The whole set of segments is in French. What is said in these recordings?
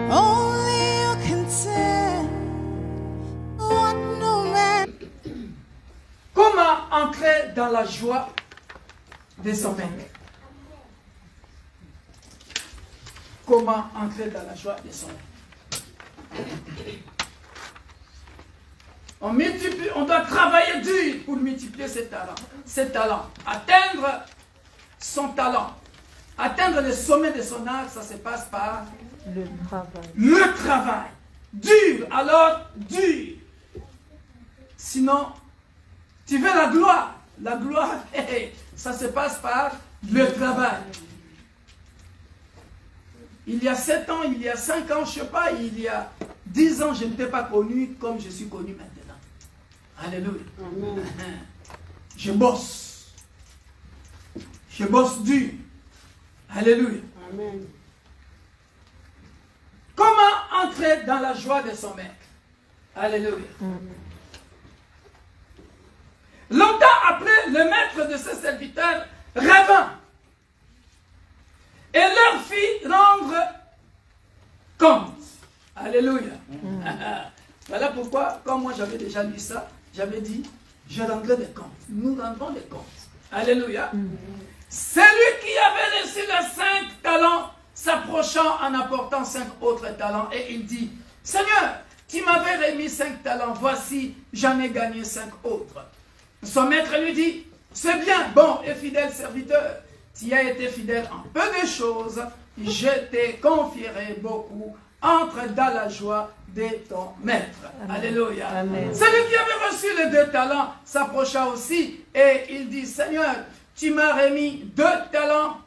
Only you can tell what no man. Comment entrer dans la joie de son maître? Comment entrer dans la joie de son maître? On doit travailler dur pour multiplier ses talents. Atteindre son talent. Atteindre le sommet de son art, ça se passe par le travail. Le travail. Dur, alors dur. Sinon, tu veux la gloire. La gloire, ça se passe par le travail. Il y a 7 ans, il y a 5 ans, je ne sais pas, il y a 10 ans, je ne t'ai pas connu comme je suis connu maintenant. Alléluia. Amen. Je bosse. Je bosse dur. Alléluia. Amen. Comment entrer dans la joie de son maître? Alléluia. Amen. Longtemps après, le maître de ses serviteurs revint et leur fit rendre compte. Alléluia. Voilà pourquoi, comme moi j'avais déjà lu ça, j'avais dit, je rendrai des comptes. Nous rendrons des comptes. Alléluia. Celui qui avait reçu les 5 talents s'approchant en apportant 5 autres talents et il dit, Seigneur, tu m'avais remis 5 talents, voici, j'en ai gagné 5 autres. Son maître lui dit, c'est bien, bon et fidèle serviteur, tu as été fidèle en peu de choses, je te confierai beaucoup, entre dans la joie de ton maître. Amen. Alléluia. Amen. Celui qui avait reçu les 2 talents s'approcha aussi et il dit, Seigneur, tu m'as remis 2 talents,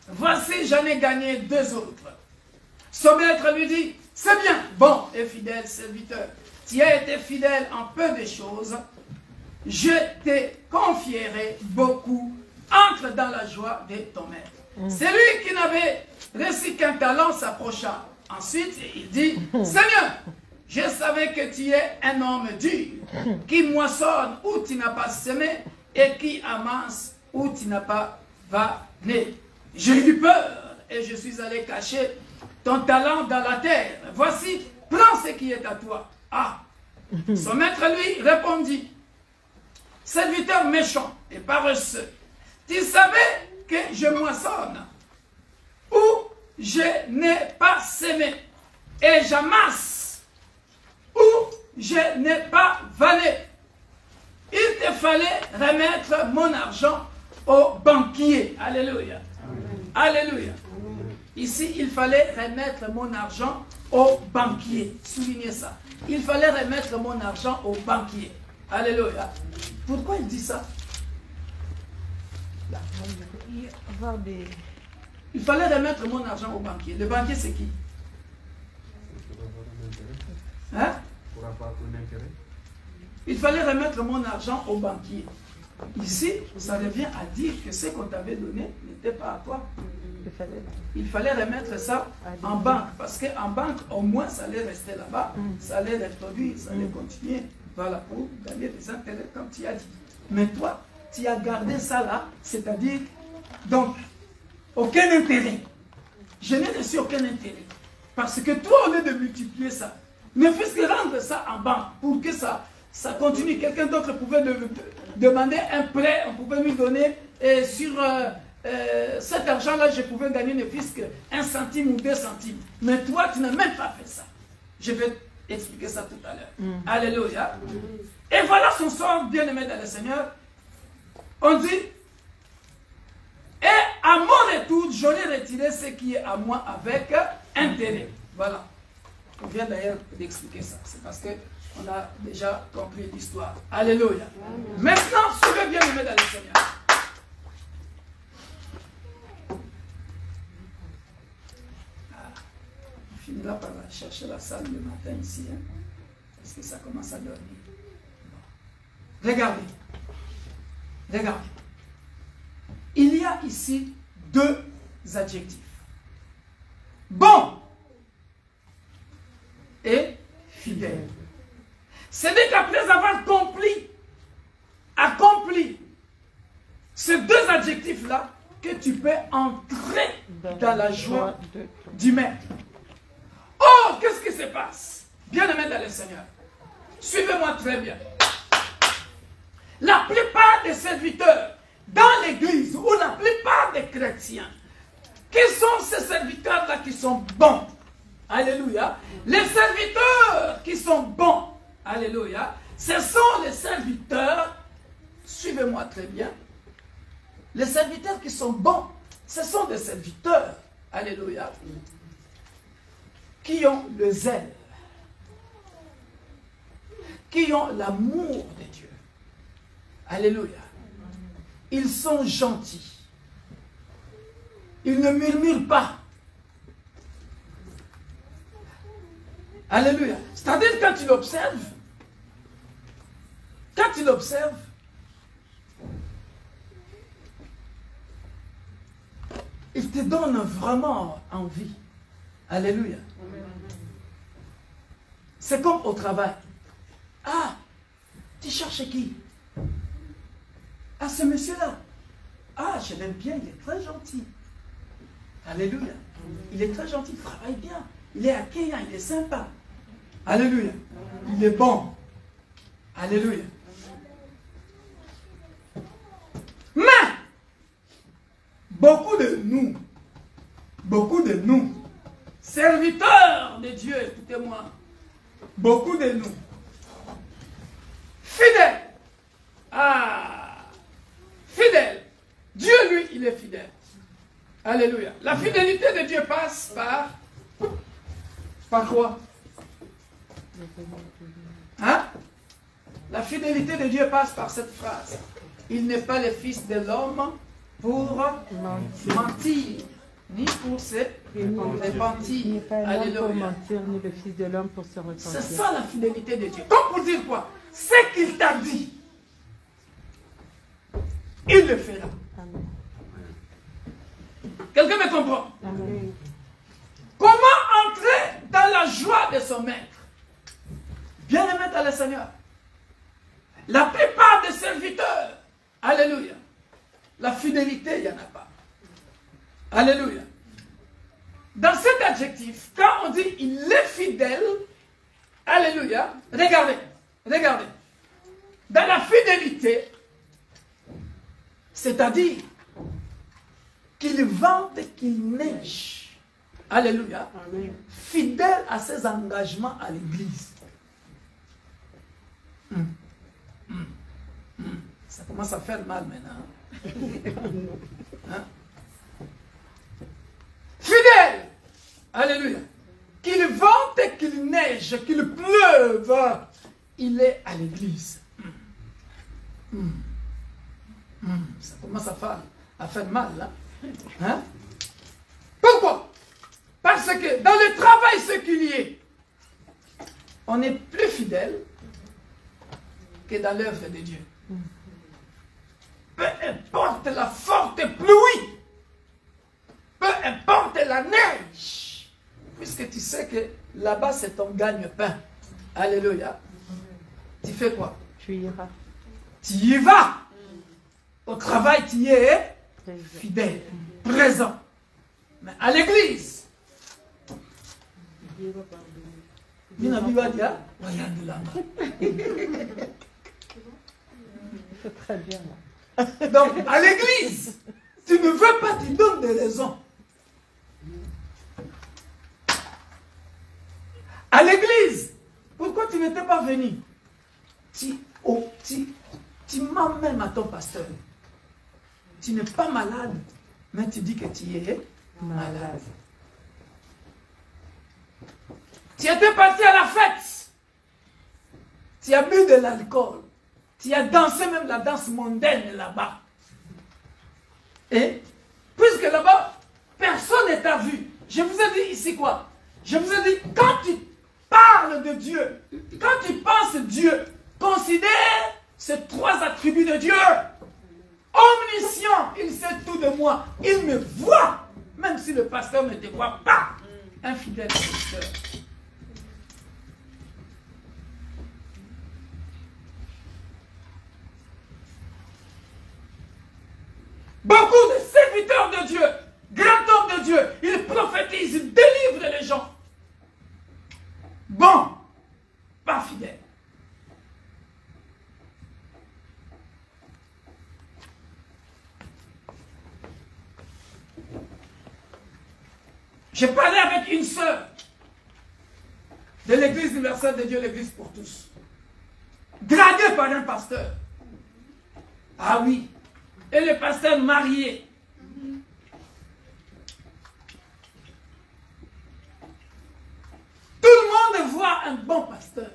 voici j'en ai gagné 2 autres. Son maître lui dit, c'est bien, bon et fidèle serviteur, tu as été fidèle en peu de choses, je te confierai beaucoup, entre dans la joie de ton maître. Celui qui n'avait reçu qu'un talent s'approcha. Ensuite, il dit, Seigneur, je savais que tu es un homme dur, qui moissonne où tu n'as pas semé, et qui amasse où tu n'as pas vanné. J'ai eu peur, et je suis allé cacher ton talent dans la terre. Voici, prends ce qui est à toi. Ah, son maître lui répondit, serviteur méchant et paresseux, tu savais que je moissonne où je n'ai pas semé et j'amasse où je n'ai pas vanné. Il te fallait remettre mon argent au banquier. Alléluia. Amen. Alléluia. Amen. Ici, il fallait remettre mon argent au banquier. Soulignez ça. Il fallait remettre mon argent au banquier. Alléluia. Pourquoi il dit ça? Il fallait remettre mon argent au banquier. Le banquier, c'est qui? Hein? Il fallait remettre mon argent au banquier. Ici, ça revient à dire que ce qu'on t'avait donné n'était pas à toi. Il fallait remettre ça en banque. Parce qu'en banque, au moins, ça allait rester là-bas. Ça allait reproduire, ça allait continuer. Voilà, pour gagner des intérêts, comme tu as dit. Mais toi, tu as gardé ça là, c'est-à-dire, donc, aucun intérêt. Je n'ai reçu aucun intérêt. Parce que toi, au lieu de multiplier ça, ne fais-ce que rendre ça en banque pour que ça continue. Quelqu'un d'autre pouvait demander un prêt, on pouvait lui donner, et sur cet argent-là, je pouvais gagner ne fût-ce que 1 centime ou 2 centimes. Mais toi, tu n'as même pas fait ça. Je vais expliquer ça tout à l'heure. Alléluia. Et voilà son sort, bien-aimé dans le Seigneur. On dit, et à mon retour, j'aurai retiré ce qui est à moi avec intérêt. Voilà. On vient d'ailleurs d'expliquer ça. C'est parce qu'on a déjà compris l'histoire. Alléluia. Maintenant, suivez bien-aimé dans le Seigneur. On finira par chercher la salle le matin ici. Hein, parce que ça commence à dormir. Regardez. Regardez. Il y a ici 2 adjectifs. Bon et fidèle. Ce n'est qu'après avoir accompli ces 2 adjectifs-là que tu peux entrer dans la joie du maître. se passe? Bien-aimés dans le Seigneur, suivez-moi très bien. La plupart des serviteurs dans l'église, ou la plupart des chrétiens, qui sont ces serviteurs-là qui sont bons? Alléluia. Les serviteurs qui sont bons, alléluia, ce sont les serviteurs, suivez-moi très bien, les serviteurs qui sont bons, ce sont des serviteurs, alléluia, qui ont le zèle, qui ont l'amour de Dieu. Alléluia. Ils sont gentils. Ils ne murmurent pas. Alléluia. C'est-à-dire quand tu l'observes, il te donne vraiment envie. Alléluia. C'est comme au travail. Ah, tu cherches qui? Ah, ce monsieur-là. Ah, je l'aime bien, il est très gentil. Alléluia. Il est très gentil, il travaille bien. Il est accueillant, il est sympa. Alléluia. Il est bon. Alléluia. Mais, beaucoup de nous, serviteurs de Dieu, écoutez-moi, beaucoup de nous, fidèles, fidèles, Dieu lui, il est fidèle. Alléluia. La fidélité de Dieu passe par quoi? Hein? La fidélité de Dieu passe par cette phrase. Il n'est pas le fils de l'homme pour mentir, ni pour se repentir. Il n'est pas l'homme pour Alléluia. mentir, ni le fils de l'homme pour se repentir. C'est ça la fidélité de Dieu. Comme pour dire quoi? Ce qu'il t'a dit, il le fera. Amen. Quelqu'un me comprend? Amen. Comment entrer dans la joie de son maître? Bien-aimé dans le Seigneur. La plupart des serviteurs, alléluia, la fidélité, il n'y en a pas. Alléluia. Dans cet adjectif, quand on dit il est fidèle, alléluia, regardez. Dans la fidélité, c'est-à-dire qu'il vente et qu'il neige. Alléluia. Amen. Fidèle à ses engagements à l'église. Ça commence à faire mal maintenant. Hein? Fidèle. Alléluia. Qu'il vente et qu'il neige, qu'il pleuve, il est à l'église. Ça commence à faire mal là. Hein? Pourquoi? Parce que dans le travail séculier, on est plus fidèle que dans l'œuvre de Dieu. Peu importe la forte pluie, peu importe la neige, puisque tu sais que là-bas c'est ton gagne-pain. Alléluia. Tu fais quoi? Tu iras. Tu y vas. Au travail, tu y es fidèle, présent. Mais à l'église, C'est très bien là. donc à l'église, tu ne veux pas, tu donnes des raisons. À l'église, pourquoi tu n'étais pas venu? Tu mens même à ton pasteur. Tu n'es pas malade, mais tu dis que tu es malade. Tu étais parti à la fête. Tu as bu de l'alcool. Tu as dansé même la danse mondaine là-bas. Et puisque là-bas, personne ne t'a vu. Je vous ai dit ici quoi? Je vous ai dit, quand tu parles de Dieu, quand tu penses Dieu, considère ces trois attributs de Dieu. Omniscient, il sait tout de moi. Il me voit, même si le pasteur ne te voit pas. Infidèle pasteur. Beaucoup de serviteurs de Dieu, grands hommes de Dieu, ils prophétisent, ils délivrent les gens. J'ai parlé avec une sœur de l'église universelle de Dieu, l'église pour tous. Draguée par un pasteur. Ah oui. Et le pasteur marié. Tout le monde voit un bon pasteur.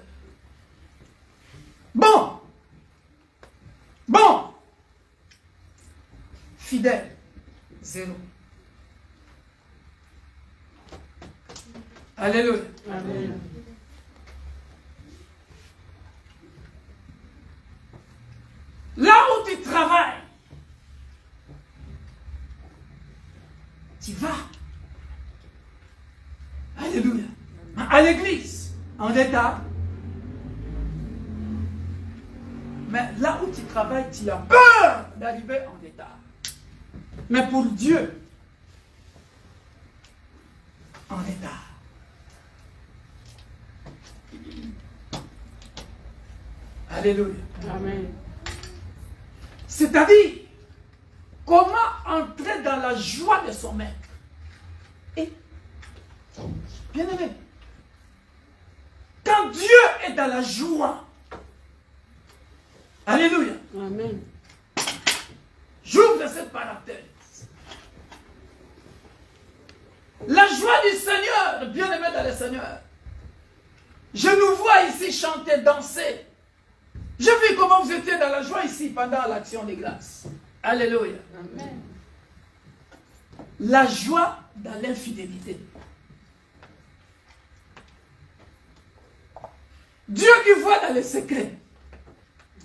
Bon. Bon. Fidèle. Zéro. Alléluia. Amen. Là où tu travailles, tu vas. Alléluia. À l'église, en état. Mais là où tu travailles, tu as peur d'arriver en état. Mais pour Dieu, en état. Alléluia. Amen. C'est-à-dire, comment entrer dans la joie de son maître. Et, bien aimé, quand Dieu est dans la joie, alléluia, Amen. j'ouvre cette parenthèse. La joie du Seigneur, bien aimé dans le Seigneur. Je nous vois ici chanter, danser. J'ai vu comment vous étiez dans la joie ici pendant l'action des grâces. Alléluia. Amen. La joie dans l'infidélité. Dieu qui voit dans les secrets.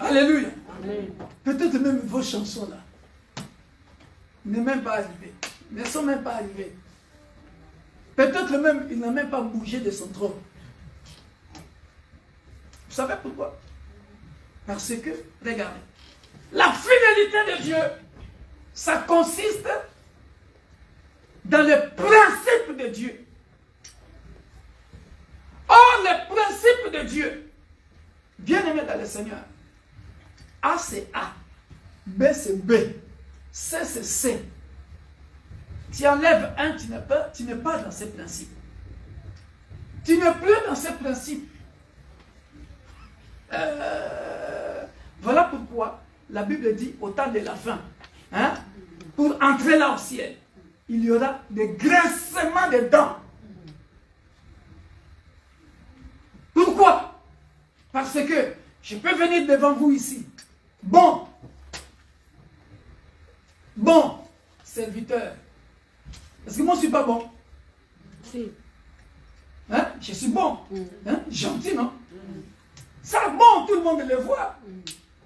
Alléluia. Amen. Peut-être même vos chansons là n'est même pas arrivées. Ne sont même pas arrivées. Peut-être même il n'a même pas bougé de son trône. Vous savez pourquoi? Parce que, regardez, la fidélité de Dieu, ça consiste dans le principe de Dieu. Or, le principe de Dieu, bien aimé dans le Seigneur, A c'est A, B c'est B, C c'est C. Tu enlèves un, tu n'es pas dans ces principes. Tu n'es plus dans ces principes. Voilà pourquoi la Bible dit au temps de la fin, hein, pour entrer là au ciel, il y aura des grincements de dents. Pourquoi? Parce que je peux venir devant vous ici. Bon serviteur. Parce que moi je ne suis pas bon. Si. Hein? Je suis bon. Hein? Gentil, non? Ça, bon, tout le monde le voit.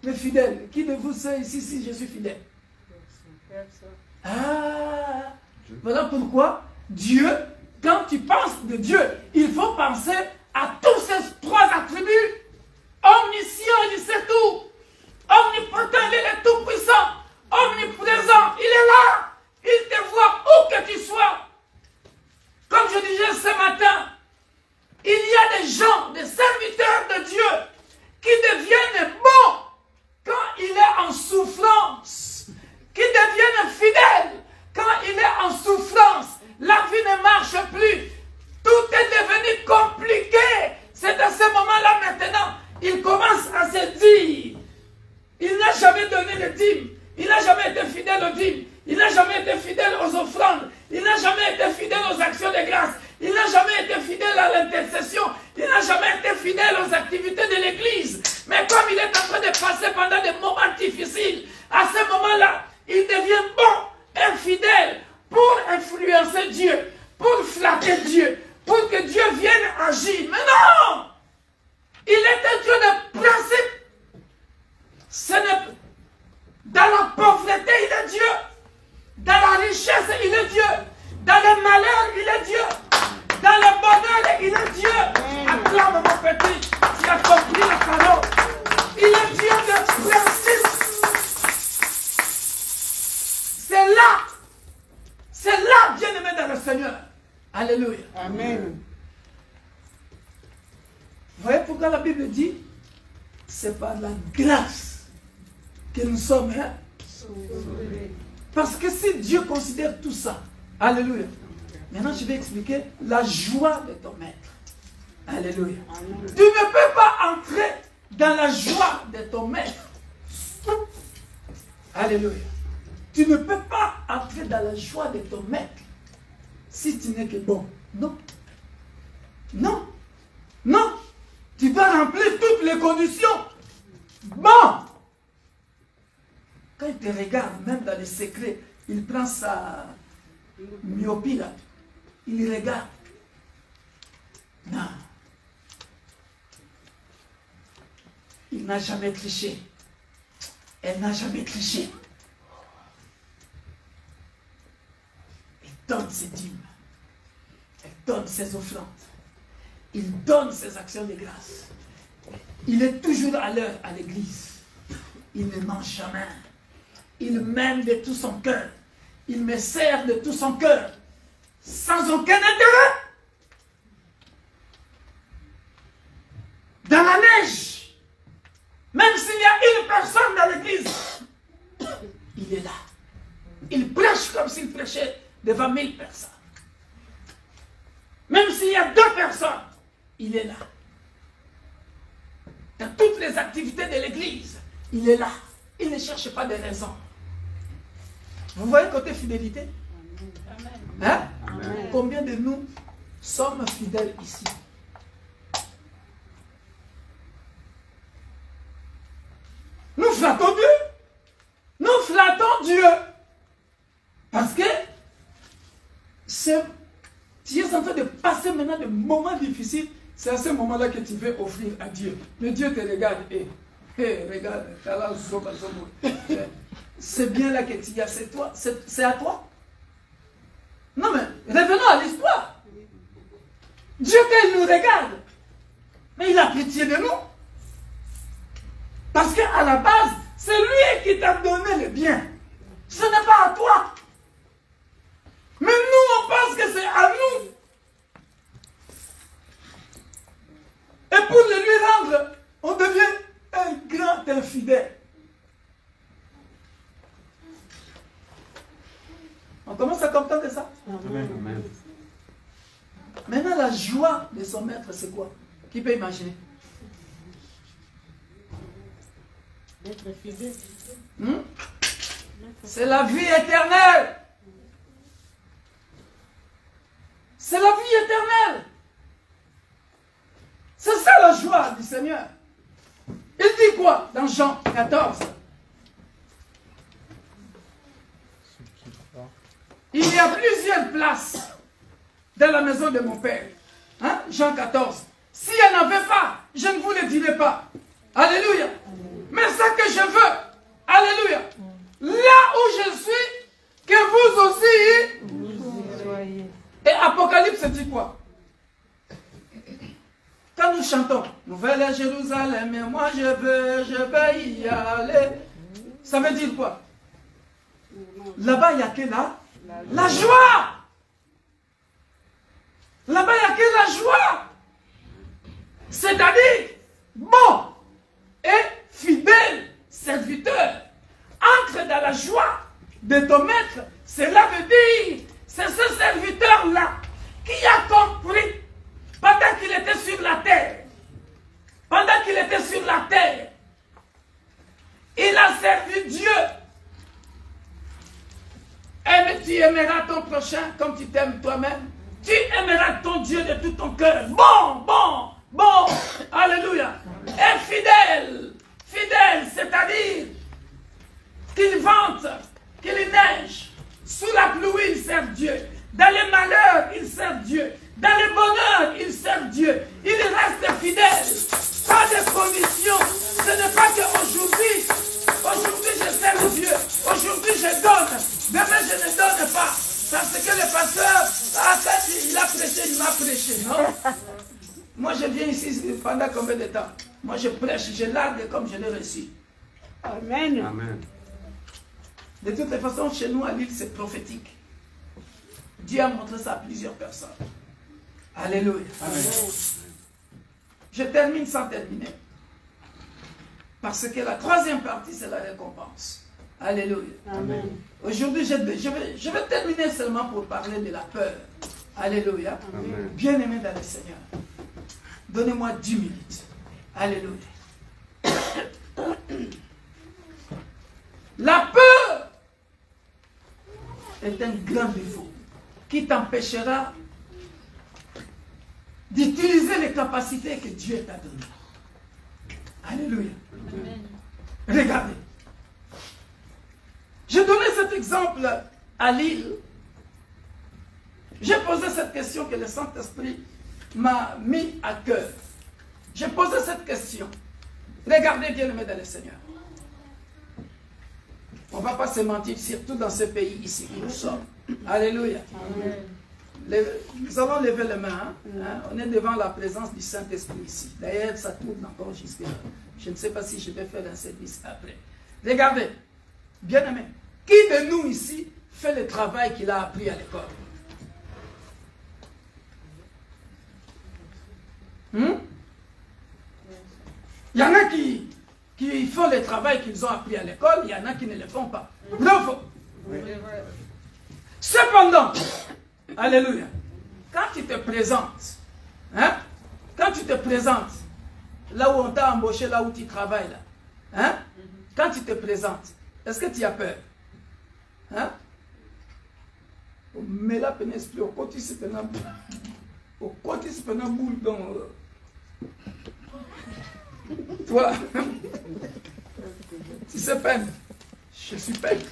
Mais fidèle, qui de vous sait ici si je suis fidèle? Ah, voilà pourquoi Dieu, quand tu penses de Dieu, il faut penser à tous ces trois attributs. Omniscient, il sait tout. Omnipotent, il est tout puissant. Omniprésent, il est là. Il te voit où que tu sois. Comme je disais ce matin, il y a des gens, des serviteurs de Dieu, qui deviennent bons quand il est en souffrance, qui deviennent fidèles quand il est en souffrance. La vie ne marche plus. Tout est devenu compliqué. C'est à ce moment-là maintenant, il commence à se dire, il n'a jamais donné le dîme, il n'a jamais été fidèle au dîme, il n'a jamais été fidèle aux offrandes, il n'a jamais été fidèle aux actions de grâce, il n'a jamais été fidèle à l'intercession, il n'a jamais été fidèle aux activités de l'église. Mais comme il est en train de passer pendant des moments difficiles, à ce moment-là, il devient bon et fidèle pour influencer Dieu, pour flatter Dieu, pour que Dieu vienne agir. Mais non! Il est un Dieu de principe. Ce n'est dans la pauvreté, il est Dieu. Dans la richesse, il est Dieu. Dans le malheur, il est Dieu. Dans le bonheur, il est Dieu. Acclame mon petit, tu as compris la parole. Il est Dieu de principe. C'est là, bien-aimé dans le Seigneur. Alléluia. Amen. Vous voyez pourquoi la Bible dit, c'est par la grâce que nous sommes. Hein? Parce que si Dieu considère tout ça, alléluia, Maintenant, je vais expliquer la joie de ton maître. Alléluia. Tu ne peux pas entrer dans la joie de ton maître. Alléluia. Tu ne peux pas entrer dans la joie de ton maître si tu n'es que bon. Non. Non. Non. Tu dois remplir toutes les conditions. Bon. Quand il te regarde, même dans les secrets, il prend sa myopie là. Il regarde. Non. Il n'a jamais triché. Elle n'a jamais triché. Il donne ses dîmes. Elle donne ses offrandes. Il donne ses actions de grâce. Il est toujours à l'heure à l'église. Il ne mange jamais. Il m'aime de tout son cœur. Il me sert de tout son cœur. Sans aucun intérêt. Dans la neige. Même s'il y a une personne dans l'église, il est là. Il prêche comme s'il prêchait devant 1000 personnes. Même s'il y a 2 personnes, il est là. Dans toutes les activités de l'église, il est là. Il ne cherche pas de raisons. Vous voyez côté fidélité? Hein? Combien de nous sommes fidèles ici? Nous flattons Dieu. Nous flattons Dieu. Parce que tu es en train de passer maintenant des moments difficiles. C'est à ce moment-là que tu veux offrir à Dieu. Mais Dieu te regarde. Regarde. C'est bien là que tu y as. C'est toi. C'est à toi. Non mais, revenons à l'histoire. Dieu, quand il nous regarde, mais il a pitié de nous. Parce qu'à la base, c'est lui qui t'a donné le bien. Ce n'est pas à toi. Mais nous, on pense que c'est à nous. Et pour le lui rendre, on devient un grand infidèle. On commence à comprendre ça. Amen. Maintenant, la joie de son maître, c'est quoi? Qui peut imaginer? D'être fidèle. C'est la vie éternelle. C'est la vie éternelle. C'est ça la joie du Seigneur. Il dit quoi dans Jean 14? Il y a plusieurs places dans la maison de mon Père. Hein? Jean 14. Si elle n'en avait pas, je ne vous le dirai pas. Alléluia. Mais ce que je veux, alléluia, là où je suis, que vous aussi Soyez. Et Apocalypse dit quoi? Quand nous chantons, Nouvelle Jérusalem, et moi je veux y aller. Ça veut dire quoi? Là-bas, il n'y a que la joie. Là-bas, il n'y a que la joie. C'est-à-dire, bon et fidèle serviteur, entre dans la joie de ton maître. Cela veut dire, c'est ce serviteur-là qui a compris, pendant qu'il était sur la terre, il a servi Dieu. Et tu aimeras ton prochain comme tu t'aimes toi-même. Tu aimeras ton Dieu de tout ton cœur. Bon, alléluia. Et fidèle, c'est-à-dire qu'il vente, qu'il neige, sous la pluie, il sert Dieu. Dans les malheurs, il sert Dieu. Dans les bonheurs, il sert Dieu. Il reste fidèle. Pas de conditions. Ce n'est pas qu'aujourd'hui, je sers Dieu. Aujourd'hui, je donne. Demain, je ne donne pas. Parce que le pasteur, quand il a prêché, il m'a prêché. Non? Moi, je viens ici pendant combien de temps? Moi, je prêche, je largue comme je l'ai reçu. Amen. Amen. De toutes les façons, chez nous, à l'île, c'est prophétique. Dieu a montré ça à plusieurs personnes. Alléluia. Amen. Je termine sans terminer. Parce que la troisième partie, c'est la récompense. Alléluia. Amen. Aujourd'hui, je vais terminer seulement pour parler de la peur. Alléluia. Bien-aimé dans le Seigneur, donnez-moi 10 minutes. Alléluia. La peur est un grand défaut qui t'empêchera d'utiliser les capacités que Dieu t'a données. Alléluia. Regardez. J'ai donné cet exemple à Lille. J'ai posé cette question que le Saint-Esprit m'a mis à cœur. J'ai posé cette question. Regardez bien, aimé dans le Seigneur. On ne va pas se mentir, surtout dans ce pays ici où nous sommes. Alléluia. Nous allons lever les mains. Hein. On est devant la présence du Saint-Esprit ici. D'ailleurs, ça tourne encore jusque là. Je ne sais pas si je vais faire un service après. Regardez, bien aimé. Qui de nous ici fait le travail qu'il a appris à l'école? Il y en a qui font le travail qu'ils ont appris à l'école, il y en a qui ne le font pas. Bravo. Cependant, alléluia, quand tu te présentes, hein, quand tu te présentes, là où on t'a embauché, là où tu travailles, là, hein, quand tu te présentes, est-ce que tu as peur? Hein? Mais là, au côté, c'est un boule dans... Toi, tu sais peindre. Je suis peintre.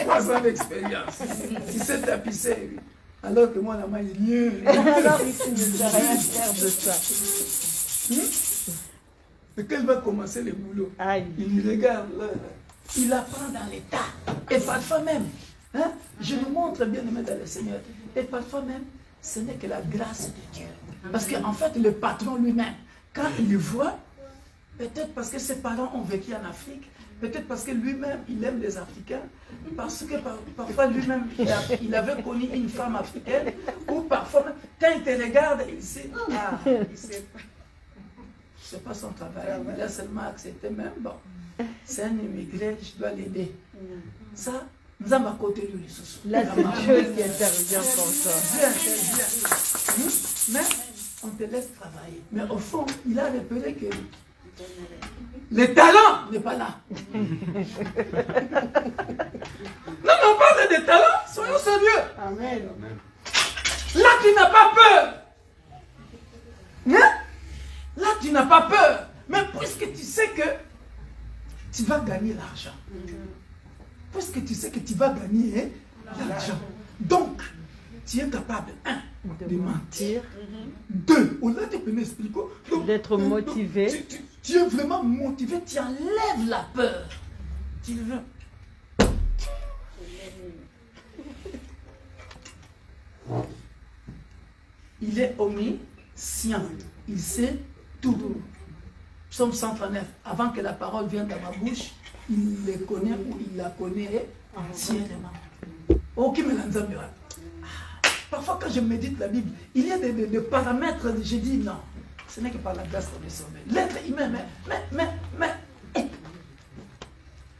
3 ans d'expérience. Tu sais tapisser. Alors que moi, la main est mieux. Alors, tu ne sais rien faire de ça. Et qu'elle va commencer le boulot. Aïe. Il regarde là. Il apprend dans l'état. Et parfois même, hein, je vous montre bien aimé dans le Seigneur. Et parfois même, ce n'est que la grâce de Dieu. Parce qu'en fait, le patron lui-même, quand il le voit, peut-être parce que ses parents ont vécu en Afrique, peut-être parce que lui-même, il aime les Africains, parce que parfois lui-même, il avait connu une femme africaine, ou parfois, quand il te regarde, il sait, c'est pas son travail, il a seulement accepté même, bon, c'est un immigré, je dois l'aider. Ça, nous avons à côté de lui. Là, c'est Dieu qui intervient pour toi. Bien. Mais on te laisse travailler. Mais au fond, il a repéré que le talent n'est pas là. Non, mais on parle de talent, soyons sérieux. Amen. Là, tu n'as pas peur. Hein? Là, tu n'as pas peur. Mais puisque tu sais que tu vas gagner l'argent. Puisque tu sais que tu vas gagner l'argent. Donc, tu es capable, 1, de mentir. 2, au-delà de ton esprit, d'être motivé. Tu es vraiment motivé, tu enlèves la peur. Tu veux. Il est omniscient. Il sait tout. Psaume 139. Avant que la parole vienne dans ma bouche, il les connaît ou il la connaît entièrement. Oh, qui me l'a dit. Parfois, quand je médite la Bible, il y a des paramètres, je dis non, ce n'est que par la grâce qu'on est sauvé. L'être humain, mais,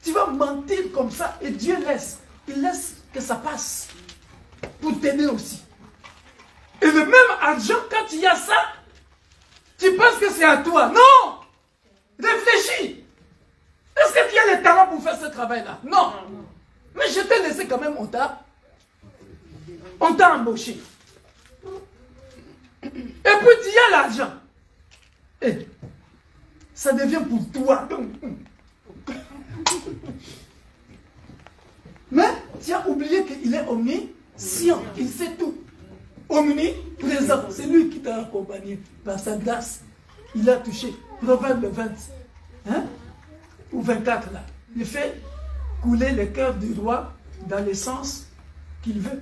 tu vas mentir comme ça et Dieu laisse. Il laisse que ça passe pour t'aider aussi. Et le même argent, quand il y a ça, tu penses que c'est à toi. Non! Réfléchis. Est-ce que tu as le talent pour faire ce travail-là? Non. Mais je t'ai laissé quand même, on t'a embauché. Et puis tu as l'argent. Et ça devient pour toi. Mais tu as oublié qu'il est omniscient. Il sait tout. Omniprésent. C'est lui qui t'a accompagné par sa grâce. Il a touché. Proverbe 20. Hein? Ou 24 là. Il fait couler le cœur du roi dans le sens qu'il veut.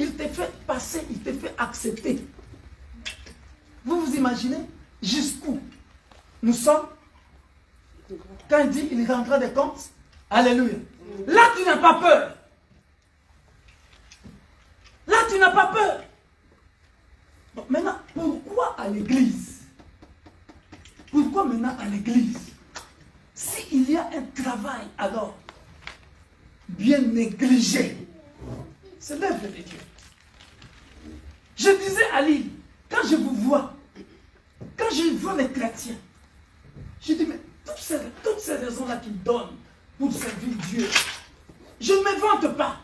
Il te fait passer, il te fait accepter. Vous vous imaginez jusqu'où nous sommes? Quand il dit il rendra des comptes, alléluia. Là tu n'as pas peur. Là tu n'as pas peur. Donc maintenant, pourquoi à l'église? Pourquoi maintenant à l'église? S'il y a un travail alors bien négligé, c'est l'œuvre de Dieu. Je disais à Lille, quand je vous vois, quand je vois les chrétiens, je dis, mais toutes ces raisons-là qu'ils donnent pour servir Dieu, je ne me vante pas.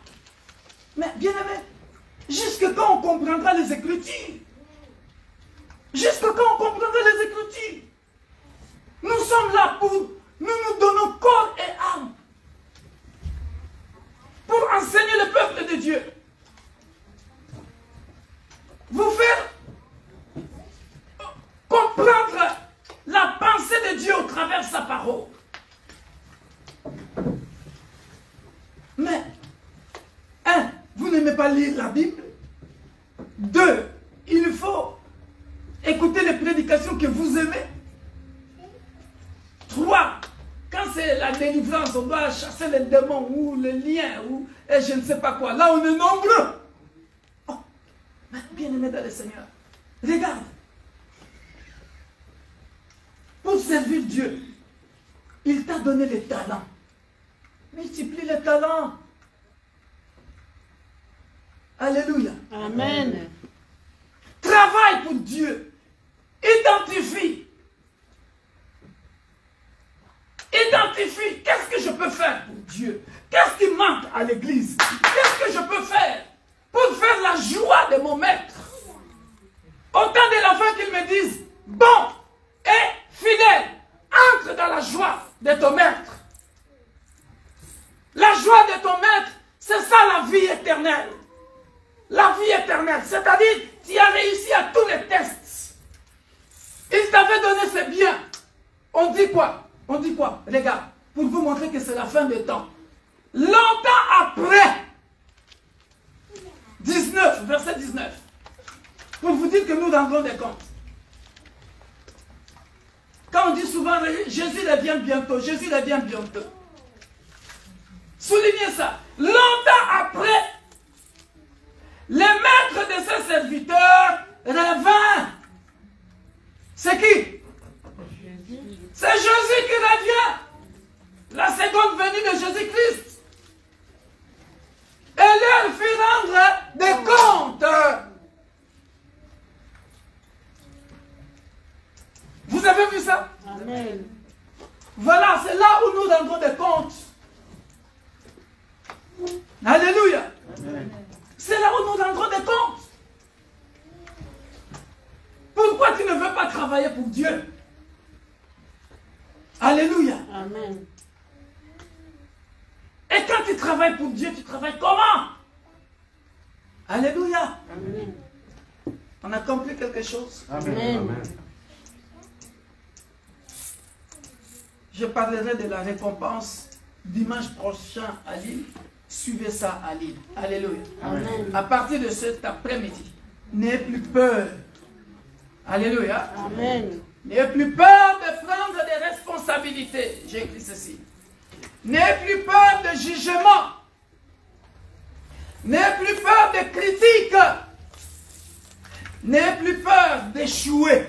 Mais bien aimé, jusque quand on comprendra les Écritures? Jusque quand on comprendra les Écritures? Nous sommes là pour, nous donnons corps et âme pour enseigner le peuple de Dieu. Vous faire comprendre la pensée de Dieu au travers de sa parole. Mais, un, vous n'aimez pas lire la Bible. Deux, il faut écouter les prédications que vous aimez. Trois, quand c'est la délivrance, on doit chasser les démons ou les liens ou et je ne sais pas quoi. Là, on est nombreux. Oh, mais bien-aimé dans le Seigneur, regarde. Pour servir Dieu, il t'a donné les talents. Multiplie les talents. Alléluia. Amen. Travaille pour Dieu. Identifie. Identifie. Qu'est-ce que je peux faire pour Dieu? Qu'est-ce qui manque à l'église? Qu'est-ce que je peux faire pour faire la joie de mon maître? Autant de la fin qu'ils me disent, bon et fidèle, entre dans la joie de ton maître. La joie de ton maître, c'est ça la vie éternelle. La vie éternelle, c'est-à-dire, tu as réussi à tous les tests. Il t'avait donné ses biens. On dit quoi? On dit quoi? Regarde, pour vous montrer que c'est la fin des temps. Longtemps après, 19, verset 19, pour vous dire que nous rendrons des comptes. Quand on dit souvent, Jésus revient bientôt, Jésus revient bientôt. Soulignez ça. Longtemps après, les maîtres de ses serviteurs revinrent. C'est qui? C'est Jésus qui revient. La seconde venue de Jésus-Christ. Et leur fit rendre des comptes. Vous avez vu ça? Amen. Voilà, c'est là où nous rendrons des comptes. Alléluia. C'est là où nous rendrons des comptes. Pourquoi tu ne veux pas travailler pour Dieu? Alléluia. Amen. Et quand tu travailles pour Dieu, tu travailles comment? Alléluia. Amen. On a compris quelque chose? Amen. Je parlerai de la récompense dimanche prochain à Lille. Suivez ça à Lille. Alléluia. Amen. À partir de cet après-midi, n'ayez plus peur. Alléluia. Amen. N'ayez plus peur de prendre des responsabilités. J'ai écrit ceci. N'ayez plus peur de jugement. N'ayez plus peur de critiques. N'ayez plus peur d'échouer.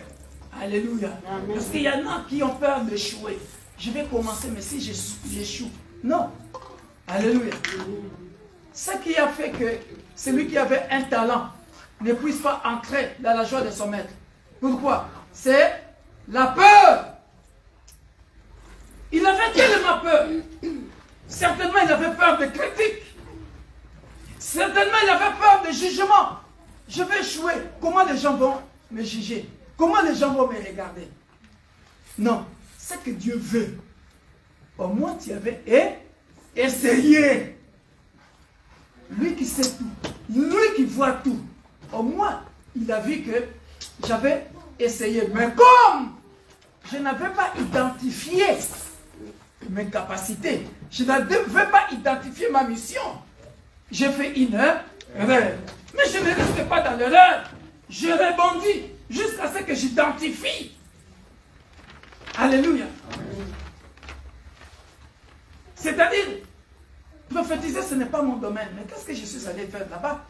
Alléluia. Amen. Parce qu'il y en a qui ont peur d'échouer. Je vais commencer, mais si j'échoue. Non. Alléluia. Ce qui a fait que celui qui avait un talent ne puisse pas entrer dans la joie de son maître. Pourquoi? C'est la peur. Il avait tellement peur. Certainement, il avait peur de critiques. Certainement, il avait peur de jugement. Je vais échouer. Comment les gens vont me juger? Comment les gens vont me regarder? Non. Ce que Dieu veut. Au moins, tu avais essayé. Lui qui sait tout. Lui qui voit tout. Au moins, il a vu que j'avais essayé. Mais comme je n'avais pas identifié mes capacités, je n'avais pas identifié ma mission, j'ai fait une erreur. Mais je ne reste pas dans l'erreur. Je rebondis jusqu'à ce que j'identifie. Alléluia. C'est-à-dire, prophétiser, ce n'est pas mon domaine. Mais qu'est-ce que je suis allé faire là-bas?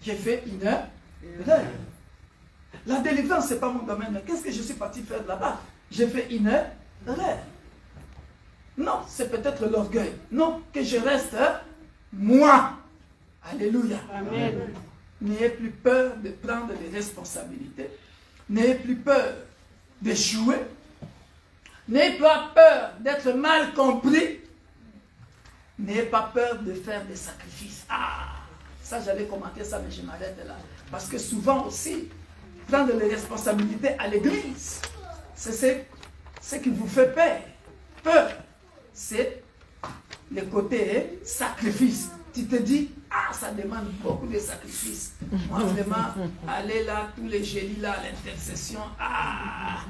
J'ai fait une erreur. La délivrance, ce n'est pas mon domaine. Mais qu'est-ce que je suis parti faire là-bas? J'ai fait une erreur. Non, c'est peut-être l'orgueil. Non, que je reste moi. Alléluia. Amen. N'ayez plus peur de prendre des responsabilités. N'ayez plus peur d'échouer. N'ayez pas peur d'être mal compris. N'ayez pas peur de faire des sacrifices. Ah, ça j'allais commenter ça, mais je m'arrête là. Parce que souvent aussi, prendre les responsabilités à l'église, c'est ce qui vous fait peur. C'est le côté sacrifice. Tu te dis, ah, ça demande beaucoup de sacrifices. Moi, vraiment, aller là, tous les jeudis, là, à l'intercession, ah,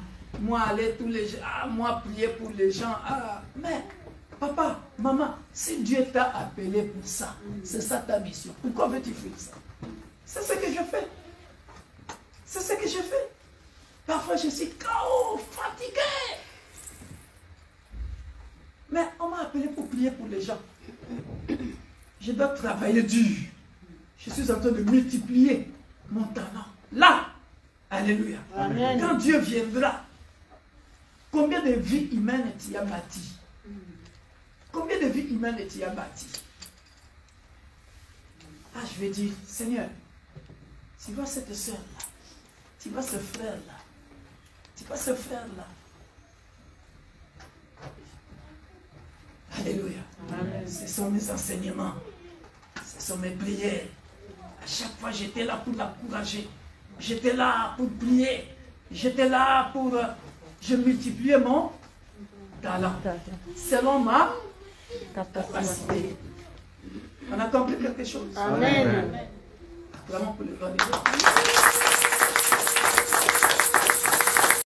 moi, aller tous les moi, prier pour les gens, ah, mais, papa, maman, si Dieu t'a appelé pour ça, c'est ça ta mission. Pourquoi veux-tu faire ça? C'est ce que je fais. C'est ce que je fais. Parfois, je suis KO, fatigué. Mais on m'a appelé pour prier pour les gens. Je dois travailler dur. Je suis en train de multiplier mon talent. Là, alléluia. Amen. Quand Dieu viendra, combien de vies humaines tu as bâti? Combien de vies humaines tu as bâti? Ah, je vais dire, Seigneur, tu vois cette soeur-là, tu vois ce frère-là, tu vois ce frère-là. Alléluia. Amen. Ce sont mes enseignements. Ce sont mes prières. À chaque fois, j'étais là pour l'encourager. J'étais là pour prier. J'étais là pour... je multipliais mon talent. Selon ma capacité. On a compris quelque chose? Amen. Acclamons pour le gloire de Dieu.